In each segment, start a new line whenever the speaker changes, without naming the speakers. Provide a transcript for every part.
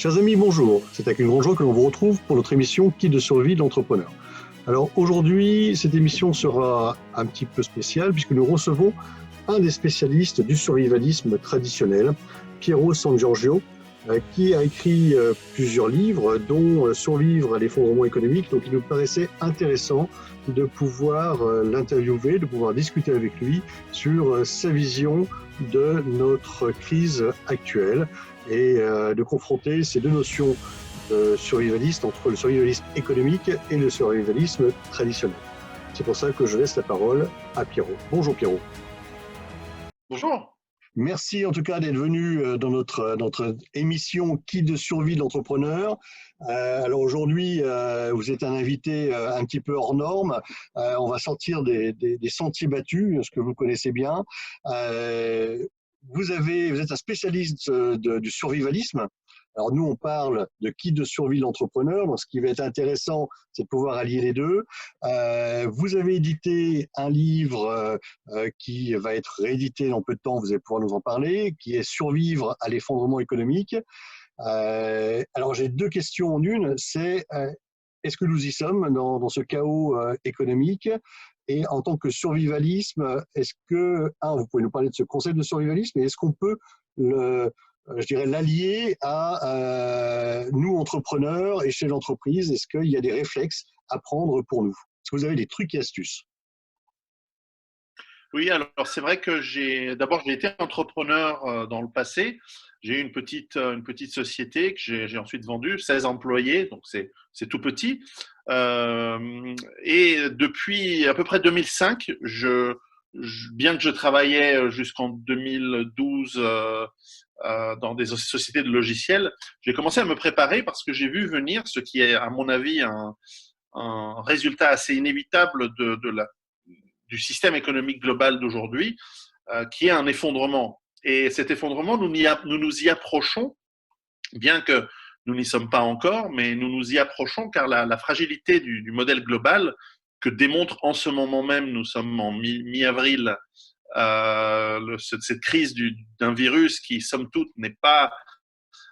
Chers amis, bonjour. C'est avec une grande joie que l'on vous retrouve pour notre émission Kit de survie de l'entrepreneur. Alors aujourd'hui, cette émission sera un petit peu spéciale puisque nous recevons un des spécialistes du survivalisme traditionnel, Piero San Giorgio, qui a écrit plusieurs livres, dont Survivre à l'effondrement économique. Donc il nous paraissait intéressant de pouvoir l'interviewer, de pouvoir discuter avec lui sur sa vision de notre crise actuelle et de confronter ces deux notions survivalistes entre le survivalisme économique et le survivalisme traditionnel. C'est pour ça que je laisse la parole à Piero. Bonjour Piero.
Bonjour.
Merci en tout cas d'être venu dans notre émission Kit de survie de l'entrepreneur. Alors aujourd'hui, vous êtes un invité un petit peu hors norme. On va sortir des sentiers battus, ce que vous connaissez bien. Vous êtes un spécialiste du survivalisme. Alors nous, on parle de Kit de survie de l'entrepreneur. Donc ce qui va être intéressant, c'est de pouvoir allier les deux. Vous avez édité un livre qui va être réédité dans peu de temps, vous allez pouvoir nous en parler, qui est Survivre à l'effondrement économique. Alors j'ai deux questions en une. C'est est-ce que nous y sommes dans ce chaos économique? Et en tant que survivalisme, est-ce que, vous pouvez nous parler de ce concept de survivalisme, et est-ce qu'on peut l'allier à nous, entrepreneurs, et chez l'entreprise? Est-ce qu'il y a des réflexes à prendre pour nous? Est-ce que vous avez des trucs et astuces?
Oui, alors c'est vrai que j'ai été entrepreneur dans le passé. J'ai eu une petite société que j'ai ensuite vendue, 16 employés, donc c'est tout petit. Et depuis à peu près 2005, bien que je travaillais jusqu'en 2012 dans des sociétés de logiciels, j'ai commencé à me préparer parce que j'ai vu venir ce qui est, à mon avis, un résultat assez inévitable du système économique global d'aujourd'hui, qui est un effondrement. Et cet effondrement, nous nous y approchons, bien que nous n'y sommes pas encore, mais nous nous y approchons car la fragilité du modèle global que démontre en ce moment même, nous sommes en mi-avril, cette crise d'un virus qui, somme toute,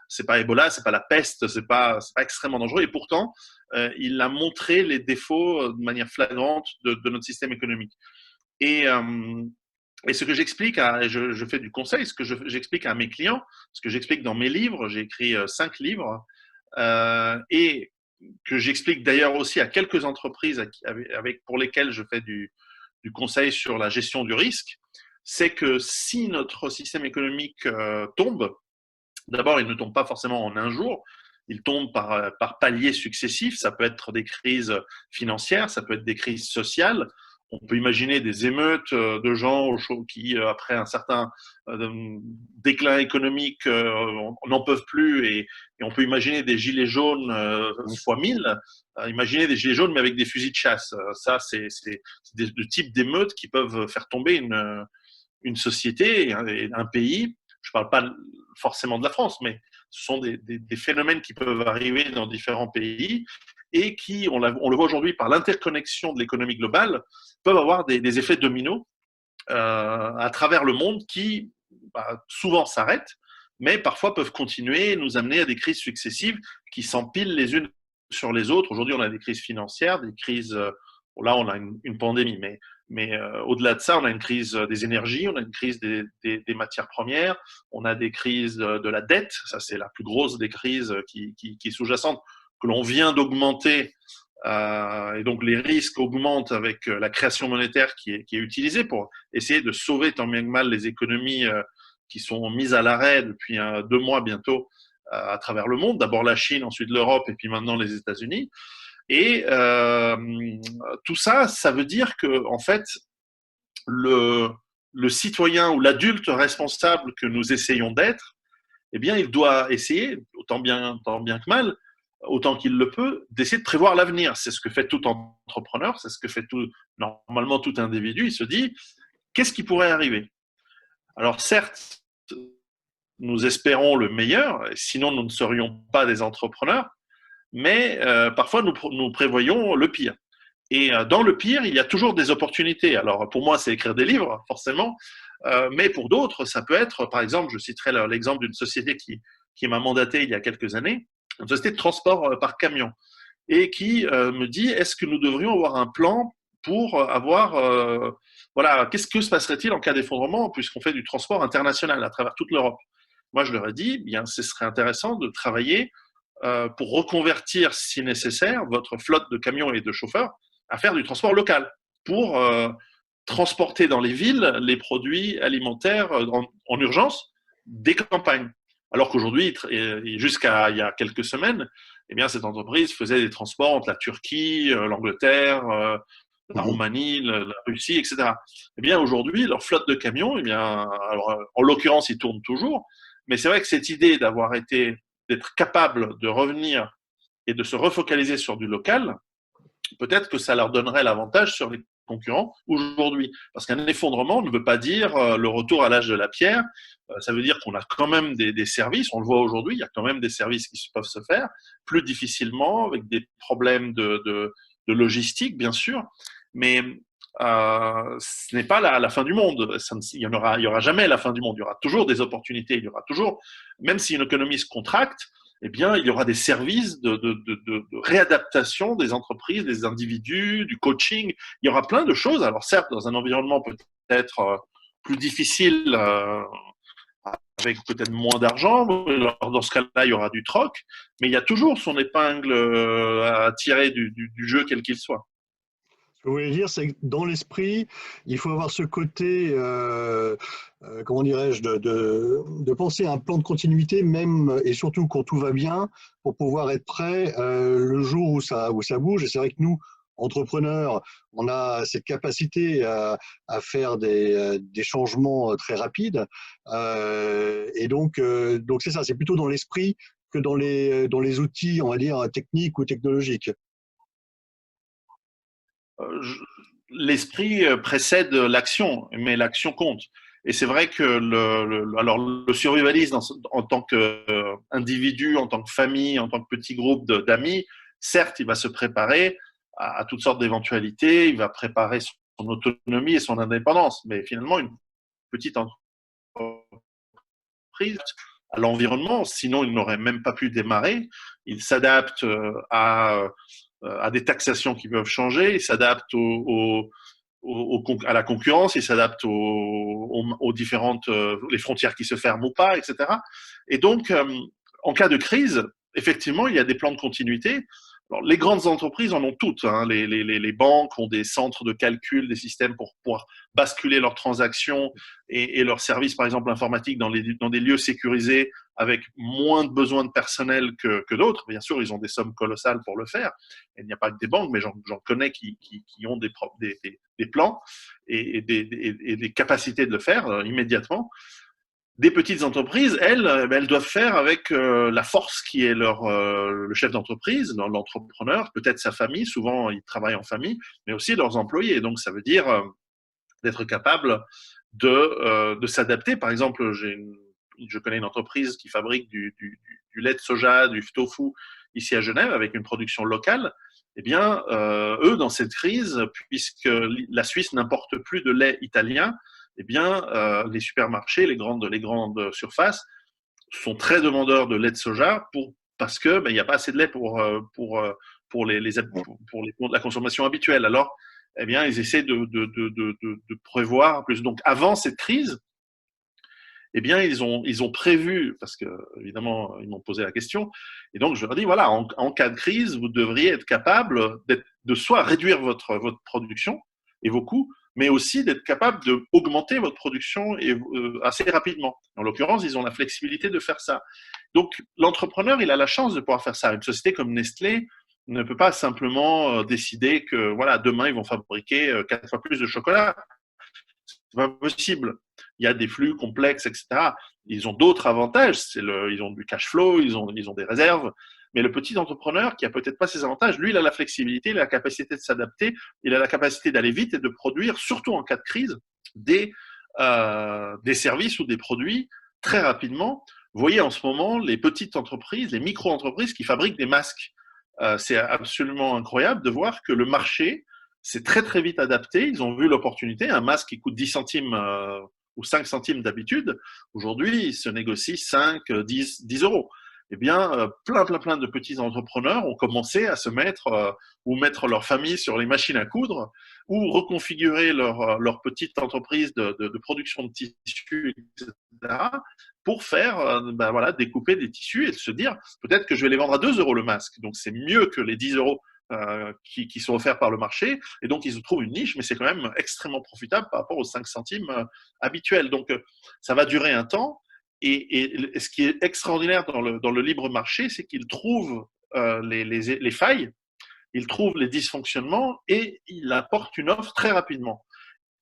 c'est pas Ebola, c'est pas la peste, c'est pas extrêmement dangereux, et pourtant, il a montré les défauts de manière flagrante de notre système économique. Et ce que j'explique, je fais du conseil, ce que j'explique à mes clients, ce que j'explique dans mes livres, j'ai écrit 5 livres, et que j'explique d'ailleurs aussi à quelques entreprises pour lesquelles je fais du conseil sur la gestion du risque, c'est que si notre système économique tombe, d'abord, il ne tombe pas forcément en un jour, il tombe par paliers successifs. Ça peut être des crises financières, ça peut être des crises sociales. On peut imaginer des émeutes de gens qui, après un certain déclin économique, n'en peuvent plus, et on peut imaginer des gilets jaunes fois 1000. Imaginez des gilets jaunes mais avec des fusils de chasse. Ça, c'est le type d'émeutes qui peuvent faire tomber une société et un pays. Je ne parle pas forcément de la France, mais ce sont des phénomènes qui peuvent arriver dans différents pays et qui, on le voit aujourd'hui par l'interconnexion de l'économie globale, peuvent avoir des effets dominos à travers le monde qui souvent s'arrêtent, mais parfois peuvent continuer et nous amener à des crises successives qui s'empilent les unes sur les autres. Aujourd'hui, on a des crises financières, des crises… là, on a une pandémie, mais au-delà de ça, on a une crise des énergies, on a une crise des matières premières, on a des crises de la dette. Ça, c'est la plus grosse des crises qui est sous-jacente, que l'on vient d'augmenter. Et donc, les risques augmentent avec la création monétaire qui est utilisée pour essayer de sauver tant bien que mal les économies qui sont mises à l'arrêt depuis 2 mois bientôt à travers le monde. D'abord la Chine, ensuite l'Europe et puis maintenant les États-Unis. Et tout ça, ça veut dire que, en fait, le citoyen ou l'adulte responsable que nous essayons d'être, eh bien, il doit essayer, tant bien que mal, autant qu'il le peut, d'essayer de prévoir l'avenir. C'est ce que fait tout entrepreneur, c'est ce que fait normalement tout individu. Il se dit, qu'est-ce qui pourrait arriver? Alors certes, nous espérons le meilleur, sinon nous ne serions pas des entrepreneurs, mais parfois nous prévoyons le pire. Et dans le pire, il y a toujours des opportunités. Alors pour moi, c'est écrire des livres, forcément, mais pour d'autres, ça peut être, par exemple, je citerai l'exemple d'une société qui m'a mandaté il y a quelques années, une société de transport par camion, et qui me dit, est-ce que nous devrions avoir un plan pour avoir, voilà, qu'est-ce que se passerait-il en cas d'effondrement, puisqu'on fait du transport international à travers toute l'Europe. Moi, je leur ai dit, bien, ce serait intéressant de travailler pour reconvertir, si nécessaire, votre flotte de camions et de chauffeurs à faire du transport local, pour transporter dans les villes les produits alimentaires en urgence des campagnes. Alors qu'aujourd'hui, jusqu'à il y a quelques semaines, eh bien, cette entreprise faisait des transports entre la Turquie, l'Angleterre, la Roumanie, la Russie, etc. Eh bien, aujourd'hui, leur flotte de camions, eh bien, alors, en l'occurrence, ils tournent toujours, mais c'est vrai que cette idée d'être capable de revenir et de se refocaliser sur du local, peut-être que ça leur donnerait l'avantage sur les concurrents aujourd'hui. Parce qu'un effondrement ne veut pas dire le retour à l'âge de la pierre. Ça veut dire qu'on a quand même des services, on le voit aujourd'hui, il y a quand même des services qui peuvent se faire plus difficilement, avec des problèmes de logistique, bien sûr, mais ce n'est pas la fin du monde. Il y aura jamais la fin du monde. Il y aura toujours des opportunités. Il y aura toujours, même si une économie se contracte, eh bien, il y aura des services de réadaptation des entreprises, des individus, du coaching. Il y aura plein de choses. Alors certes, dans un environnement peut-être plus difficile, avec peut-être moins d'argent, dans ce cas-là, il y aura du troc, mais il y a toujours son épingle à tirer du jeu, quel qu'il soit.
Ce que vous voulez dire, c'est que dans l'esprit, il faut avoir ce côté, comment dirais-je, de penser à un plan de continuité, même et surtout quand tout va bien, pour pouvoir être prêt le jour où ça bouge. Et c'est vrai que nous, entrepreneurs, on a cette capacité à faire des changements très rapides. Donc c'est ça, c'est plutôt dans l'esprit que dans les outils, on va dire, techniques ou technologiques.
L'esprit précède l'action, mais l'action compte. Et c'est vrai que alors le survivalisme en tant qu'individu, en tant que famille, en tant que petit groupe d'amis, certes, il va se préparer à toutes sortes d'éventualités, il va préparer son autonomie et son indépendance. Mais finalement, une petite entreprise à l'environnement, sinon il n'aurait même pas pu démarrer. Il s'adapte à des taxations qui peuvent changer, il s'adapte à la concurrence, il s'adapte aux différentes les frontières qui se ferment ou pas, etc. Et donc, en cas de crise, effectivement, il y a des plans de continuité. Alors, les grandes entreprises en ont toutes. Hein. Les banques ont des centres de calcul, des systèmes pour pouvoir basculer leurs transactions et leurs services, par exemple informatiques, dans des lieux sécurisés avec moins de besoin de personnel que d'autres. Bien sûr, ils ont des sommes colossales pour le faire. Il n'y a pas que des banques, mais j'en connais qui ont des plans et des capacités de le faire immédiatement. Des petites entreprises, elles doivent faire avec la force qui est le chef d'entreprise, l'entrepreneur, peut-être sa famille, souvent ils travaillent en famille, mais aussi leurs employés. Donc ça veut dire d'être capable de s'adapter. Par exemple, je connais une entreprise qui fabrique du lait de soja, du tofu ici à Genève avec une production locale. Eh bien, eux, dans cette crise, puisque la Suisse n'importe plus de lait italien, eh bien, les supermarchés, les grandes surfaces sont très demandeurs de lait de soja parce que il n'y a pas assez de lait pour la consommation habituelle. Alors, eh bien, ils essaient de prévoir plus. Donc, avant cette crise, eh bien, ils ont prévu, parce que évidemment, ils m'ont posé la question, et donc je leur ai dit, voilà, en cas de crise, vous devriez être capable de soit réduire votre production et vos coûts, mais aussi d'être capable d'augmenter votre production assez rapidement. En l'occurrence, ils ont la flexibilité de faire ça. Donc, l'entrepreneur, il a la chance de pouvoir faire ça. Une société comme Nestlé ne peut pas simplement décider que, voilà, demain, ils vont fabriquer 4 fois plus de chocolat. C'est pas possible. Il y a des flux complexes, etc. Ils ont d'autres avantages. Ils ont du cash flow, ils ont des réserves. Mais le petit entrepreneur qui a peut-être pas ces avantages, lui, il a la flexibilité, il a la capacité de s'adapter, il a la capacité d'aller vite et de produire, surtout en cas de crise, des services ou des produits très rapidement. Vous voyez en ce moment les petites entreprises, les micro-entreprises qui fabriquent des masques. C'est absolument incroyable de voir que le marché s'est très très vite adapté. Ils ont vu l'opportunité. Un masque qui coûte 10 centimes ou 5 centimes d'habitude, aujourd'hui, il se négocie 5, 10 euros. Eh bien, plein de petits entrepreneurs ont commencé à se mettre ou mettre leur famille sur les machines à coudre ou reconfigurer leur petite entreprise de production de tissus, etc., pour faire, ben voilà, découper des tissus et se dire peut-être que je vais les vendre à 2 euros le masque. Donc, c'est mieux que les 10 euros qui sont offerts par le marché. Et donc, ils trouvent une niche, mais c'est quand même extrêmement profitable par rapport aux 5 centimes habituels. Donc, ça va durer un temps. Et ce qui est extraordinaire dans le libre marché, c'est qu'il trouve les failles, il trouve les dysfonctionnements et il apporte une offre très rapidement.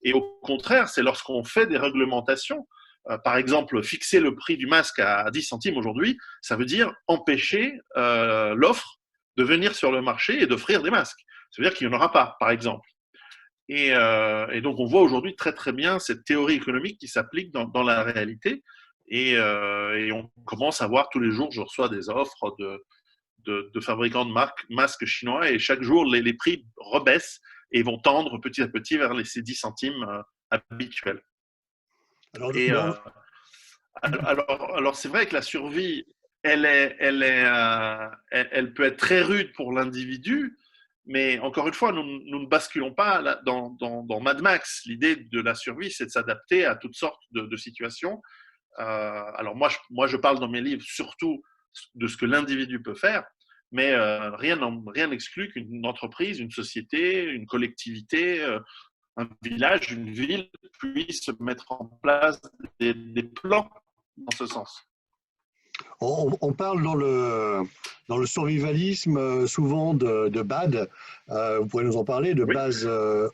Et au contraire, c'est lorsqu'on fait des réglementations, par exemple, fixer le prix du masque à 10 centimes aujourd'hui, ça veut dire empêcher l'offre de venir sur le marché et d'offrir des masques. Ça veut dire qu'il n'y en aura pas, par exemple. Et donc, on voit aujourd'hui très bien cette théorie économique qui s'applique dans la réalité. Et on commence à voir tous les jours, je reçois des offres de fabricants de masques chinois et chaque jour, les prix rebaissent et vont tendre petit à petit vers ces 10 centimes habituels.
Alors,
Et alors c'est vrai que la survie, elle peut être très rude pour l'individu, mais encore une fois, nous ne basculons pas dans Mad Max. L'idée de la survie, c'est de s'adapter à toutes sortes de situations. Alors moi, je parle dans mes livres surtout de ce que l'individu peut faire, mais rien n'exclut qu'une entreprise, une société, une collectivité, un village, une ville puisse mettre en place des plans dans ce sens.
on parle dans le survivalisme souvent de BAD. Vous pouvez nous en parler, de
Oui.
base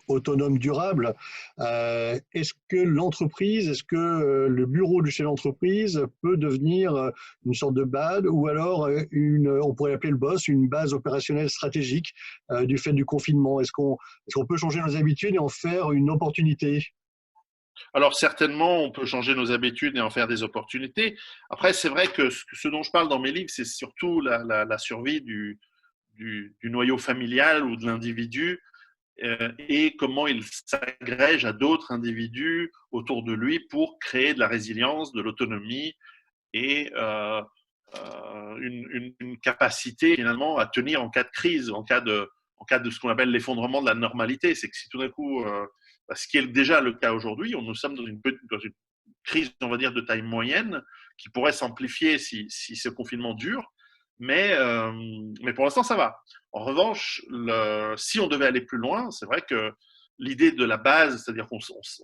autonome durable. Est-ce que l'entreprise, est-ce que le bureau de chez l'entreprise peut devenir une sorte de BAD ou alors on pourrait l'appeler le boss, une base opérationnelle stratégique du fait du confinement? Est-ce qu'on peut changer nos habitudes et en faire une opportunité?
Alors certainement, on peut changer nos habitudes et en faire des opportunités. Après, c'est vrai que ce dont je parle dans mes livres, c'est surtout la survie du noyau familial ou de l'individu et comment il s'agrège à d'autres individus autour de lui pour créer de la résilience, de l'autonomie et une capacité finalement à tenir en cas de crise, en cas de ce qu'on appelle l'effondrement de la normalité. C'est que si tout d'un coup, ce qui est déjà le cas aujourd'hui, nous sommes dans une crise, on va dire, de taille moyenne qui pourrait s'amplifier si ce confinement dure. Mais pour l'instant, ça va. En revanche, si on devait aller plus loin, c'est vrai que l'idée de la base, c'est-à-dire qu'on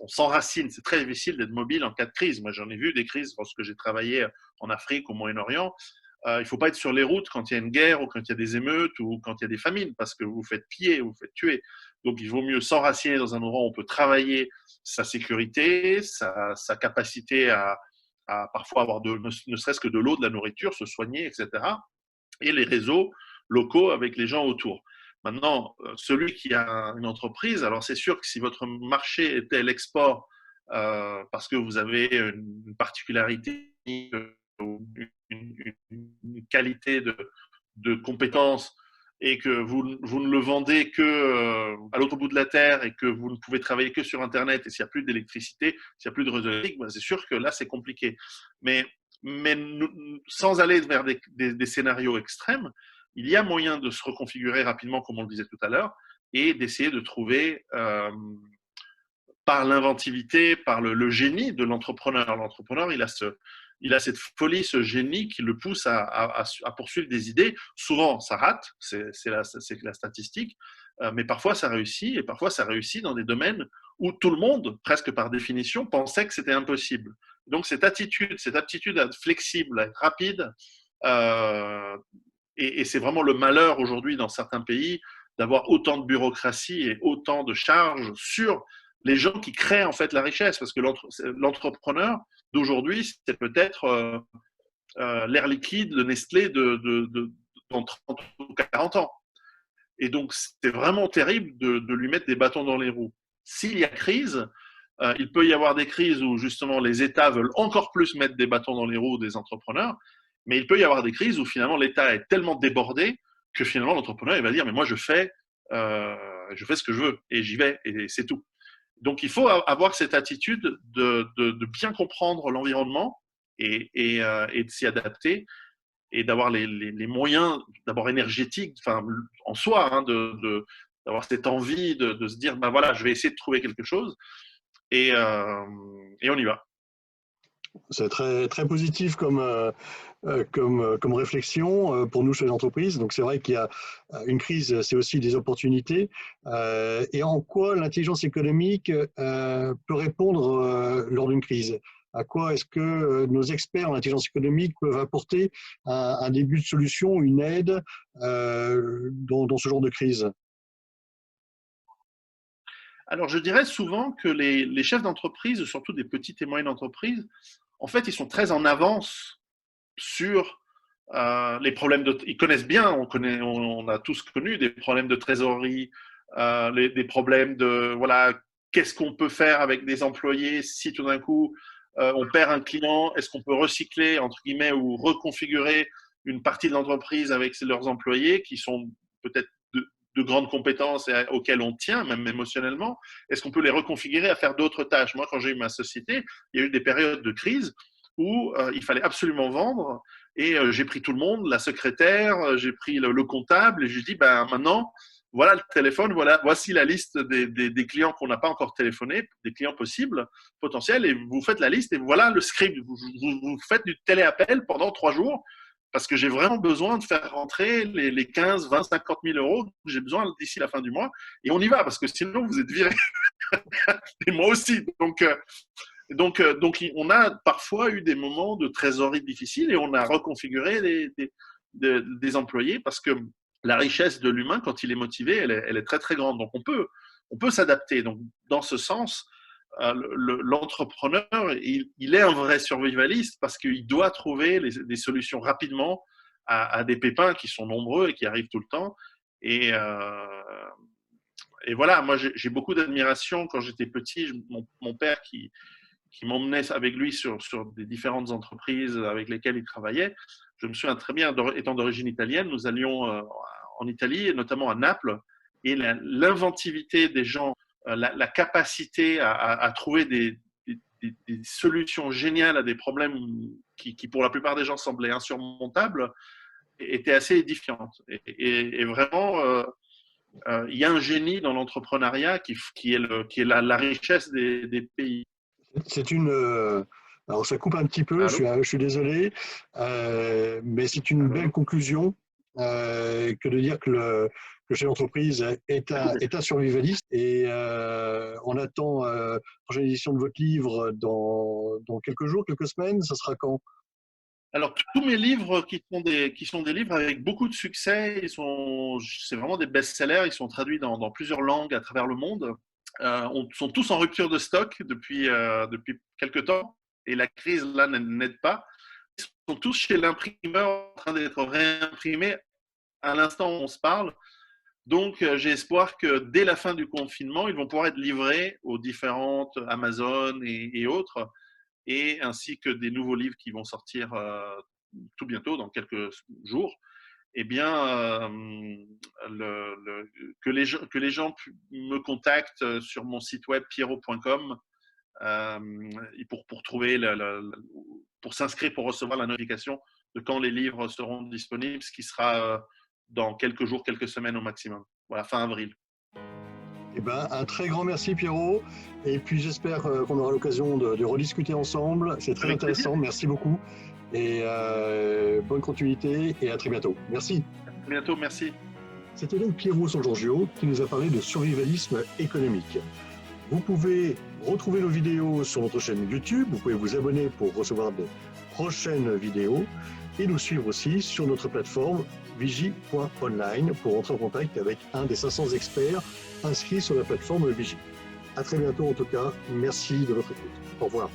s'enracine, c'est très difficile d'être mobile en cas de crise. Moi, j'en ai vu des crises lorsque j'ai travaillé en Afrique, au Moyen-Orient. Il ne faut pas être sur les routes quand il y a une guerre ou quand il y a des émeutes ou quand il y a des famines parce que vous vous faites piller, vous vous faites tuer. Donc, il vaut mieux s'enraciner dans un endroit où on peut travailler sa sécurité, sa capacité à parfois avoir ne serait-ce que de l'eau, de la nourriture, se soigner, etc. Et les réseaux locaux avec les gens autour. Maintenant, celui qui a une entreprise, alors c'est sûr que si votre marché était l'export, parce que vous avez une particularité, une qualité de compétence et que vous ne le vendez que à l'autre bout de la terre et que vous ne pouvez travailler que sur Internet et s'il n'y a plus d'électricité, s'il n'y a plus de réseau électrique, ben c'est sûr que là, c'est compliqué. Mais sans aller vers des scénarios extrêmes, il y a moyen de se reconfigurer rapidement, comme on le disait tout à l'heure, et d'essayer de trouver, par l'inventivité, par le génie de l'entrepreneur. L'entrepreneur, il a cette folie, ce génie qui le pousse à poursuivre des idées. Souvent, ça rate, c'est la statistique, mais parfois ça réussit, et parfois ça réussit dans des domaines où tout le monde, presque par définition, pensait que c'était impossible. Donc cette aptitude à être flexible, à être rapide, et c'est vraiment le malheur aujourd'hui dans certains pays d'avoir autant de bureaucratie et autant de charges sur les gens qui créent en fait la richesse, parce que l'entrepreneur d'aujourd'hui, c'est peut-être l'Air Liquide, le Nestlé dans 30 ou 40 ans. Et donc, c'est vraiment terrible de lui mettre des bâtons dans les roues. S'il y a crise, il peut y avoir des crises où justement les États veulent encore plus mettre des bâtons dans les roues des entrepreneurs, mais il peut y avoir des crises où finalement l'État est tellement débordé que finalement l'entrepreneur il va dire mais moi je fais ce que je veux et j'y vais et c'est tout. Donc, il faut avoir cette attitude de bien comprendre l'environnement et de s'y adapter et d'avoir les moyens, d'abord énergétiques, enfin, en soi, hein, d'avoir cette envie de se dire, ben voilà, je vais essayer de trouver quelque chose et on y va.
C'est très, très positif comme réflexion pour nous chez l'entreprise. Donc c'est vrai qu'il y a une crise, c'est aussi des opportunités. Et en quoi l'intelligence économique peut répondre lors d'une crise? À quoi est-ce que nos experts en intelligence économique peuvent apporter un début de solution, une aide dans ce genre de crise?
Alors, je dirais souvent que les chefs d'entreprise, surtout des petites et moyennes entreprises, en fait, ils sont très en avance sur les problèmes ils connaissent bien, on a tous connu des problèmes de trésorerie, des problèmes de, voilà, qu'est-ce qu'on peut faire avec des employés si tout d'un coup on perd un client, est-ce qu'on peut recycler, entre guillemets, ou reconfigurer une partie de l'entreprise avec leurs employés qui sont peut-être de grandes compétences et auxquelles on tient, même émotionnellement. Est-ce qu'on peut les reconfigurer à faire d'autres tâches? Moi, quand j'ai eu ma société, il y a eu des périodes de crise où il fallait absolument vendre et j'ai pris tout le monde, la secrétaire, j'ai pris le comptable et je lui ai dit, ben, maintenant, voilà le téléphone, voici la liste des clients qu'on n'a pas encore téléphonés, des clients possibles, potentiels, et vous faites la liste et voilà le script. Vous faites du téléappel pendant 3 jours parce que j'ai vraiment besoin de faire rentrer les 15, 20, 50 000 euros que j'ai besoin d'ici la fin du mois. Et on y va parce que sinon vous êtes virés. Et moi aussi. Donc, on a parfois eu des moments de trésorerie difficiles et on a reconfiguré des employés parce que la richesse de l'humain, quand il est motivé, elle est très, très grande. Donc, on peut s'adapter. Donc, dans ce sens, l'entrepreneur, il est un vrai survivaliste parce qu'il doit trouver des solutions rapidement à des pépins qui sont nombreux et qui arrivent tout le temps. Et voilà, moi, j'ai beaucoup d'admiration. Quand j'étais petit, mon père qui m'emmenait avec lui sur des différentes entreprises avec lesquelles il travaillait. Je me souviens très bien, étant d'origine italienne, nous allions en Italie, notamment à Naples, et l'inventivité des gens, la capacité à trouver des solutions géniales à des problèmes qui, pour la plupart des gens, semblaient insurmontables, était assez édifiante. Et vraiment, il y a un génie dans l'entrepreneuriat qui est la richesse des pays.
C'est une. Alors, ça coupe un petit peu, je suis désolé, mais c'est une belle conclusion que de dire que le chef d'entreprise est un survivaliste. Et on attend la prochaine édition de votre livre dans quelques jours, quelques semaines. Ça sera quand?
Alors, tous mes livres qui sont des livres avec beaucoup de succès, c'est vraiment des best-sellers, ils sont traduits dans plusieurs langues à travers le monde. Sont tous en rupture de stock depuis quelques temps et la crise là n'aide pas. Ils sont tous chez l'imprimeur en train d'être réimprimés à l'instant où on se parle. Donc, j'ai espoir que dès la fin du confinement, ils vont pouvoir être livrés aux différentes Amazon et autres, et ainsi que des nouveaux livres qui vont sortir tout bientôt, dans quelques jours. Eh bien, que les gens me contactent sur mon site web pierrot.com pour trouver pour s'inscrire pour recevoir la notification de quand les livres seront disponibles, ce qui sera dans quelques jours, quelques semaines au maximum. Voilà, fin avril.
Eh ben, un très grand merci Pierrot, et puis j'espère qu'on aura l'occasion de rediscuter ensemble. C'est très intéressant, plaisir. Merci beaucoup, et bonne continuité, et à très bientôt. Merci.
À très bientôt, merci.
C'était donc Pierrot Sangiorgio qui nous a parlé de survivalisme économique. Vous pouvez retrouver nos vidéos sur notre chaîne YouTube, vous pouvez vous abonner pour recevoir de prochaines vidéos, et nous suivre aussi sur notre plateforme vigie.online pour entrer en contact avec un des 500 experts inscrits sur la plateforme Vigie. À très bientôt en tout cas, merci de votre écoute. Au revoir.